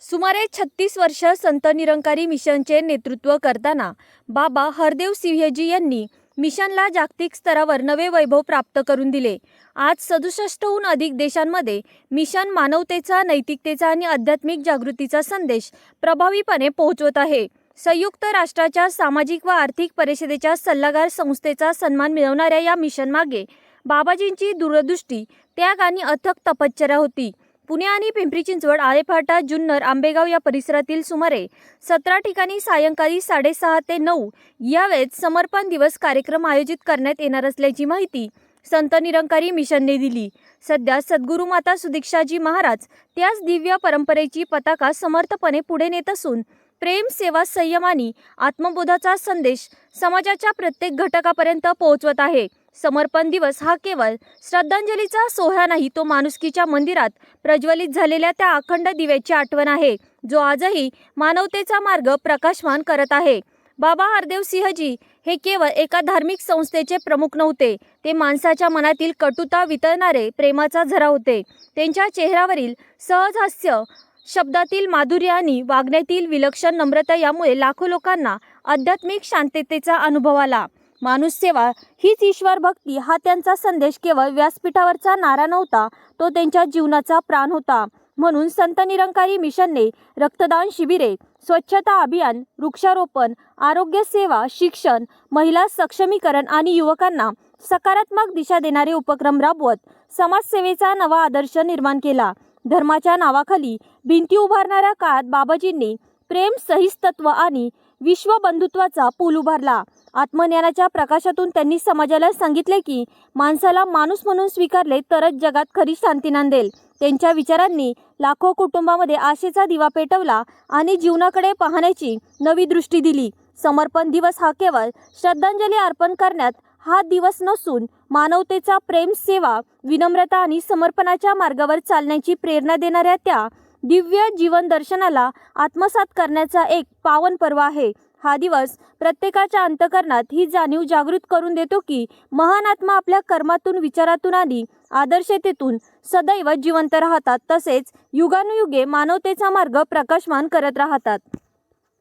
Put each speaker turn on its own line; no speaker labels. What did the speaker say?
सुमारे 36 वर्ष संत निरंकारी मिशनचे नेतृत्व करताना बाबा हरदेव सिंहजी यांनी मिशनला जागतिक स्तरावर नवे वैभव प्राप्त करून दिले। आज 67हून अधिक देशांमध्ये मिशन मानवतेचा, नैतिकतेचा आणि आध्यात्मिक जागृतीचा संदेश प्रभावीपणे पोहोचवत आहे। संयुक्त राष्ट्राच्या सामाजिक व आर्थिक परिषदेच्या सल्लागार संस्थेचा सन्मान मिळवणाऱ्या या मिशन मागे बाबाजींची दूरदृष्टी, त्याग आणि अथक तपश्चर्या होती। पुणे आणि पिंपरी चिंचवड, आळेफाटा, जुन्नर, आंबेगाव या परिसरातील सुमारे 17 ठिकाणी सायंकाळी 6:30 ते 9 या वेळेत समर्पण दिवस कार्यक्रम आयोजित करण्यात येणार असल्याची माहिती संत निरंकारी मिशनने दिली। सध्या सद्गुरू माता सुदीक्षाजी महाराज त्याच दिव्य परंपरेची पताका समर्थपणे पुढे नेत असून प्रेम, सेवा, संयम आणि आत्मबोधाचा संदेश समाजाच्या प्रत्येक घटकापर्यंत पोहोचवत आहे। समर्पण दिवस हा केवळ श्रद्धांजलीचा सोहळा नाही, तो माणुसकीच्या मंदिरात प्रज्वलित झालेल्या त्या अखंड दिव्याची आठवण आहे, जो आजही मानवतेचा मार्ग प्रकाशमान करत आहे। बाबा हरदेव सिंहजी हे केवळ एका धार्मिक संस्थेचे प्रमुख नव्हते, ते माणसाच्या मनातील कटुता वितळणारे प्रेमाचा झरा होते। त्यांच्या चेहऱ्यावरील सहज हास्य, शब्दातील माधुर्य आणि वागण्यातील विलक्षण नम्रता यामुळे लाखो लोकांना आध्यात्मिक शांततेचा अनुभव आला। माणूस सेवा हीच ईश्वर भक्ती हा त्यांचा संदेश केवळ व्यासपीठावरचा नारा नव्हता, तो त्यांच्या जीवनाचा प्राण होता। म्हणून संत निरंकारी मिशनने रक्तदान शिबिरे, स्वच्छता अभियान, वृक्षारोपण, आरोग्य सेवा, शिक्षण, महिला सक्षमीकरण आणि युवकांना सकारात्मक दिशा देणारे उपक्रम राबवत समाजसेवेचा नवा आदर्श निर्माण केला। धर्माच्या नावाखाली भिंती उभारणाऱ्या काळात बाबाजींनी प्रेम, सहिष्णुत्व आणि विश्वबंधुत्वाचा पूल उभारला। आत्मज्ञानाच्या प्रकाशातून त्यांनी समाजाला सांगितले की माणसाला माणूस म्हणून स्वीकारले तरच जगात खरी शांती नांदेल। त्यांच्या विचारांनी लाखो कुटुंबामध्ये आशेचा दिवा पेटवला आणि जीवनाकडे पाहण्याची नवी दृष्टी दिली। समर्पण दिवस हा केवळ श्रद्धांजली अर्पण करण्यात हा दिवस नसून मानवतेचा प्रेम, सेवा, विनम्रता आणि समर्पणाच्या मार्गावर चालण्याची प्रेरणा देणाऱ्या त्या दिव्य जीवन दर्शनाला आत्मसात करण्याचा एक पावन पर्व आहे। हा दिवस प्रत्येकाच्या अंतःकरणात ही जाणीव जागृत करून देतो की महान आत्मा आपल्या कर्मातून, विचारातून आणि आदर्शतेतून सदैव जिवंत राहतात, तसेच युगानुयुगे मानवतेचा मार्ग प्रकाशमान करत राहतात।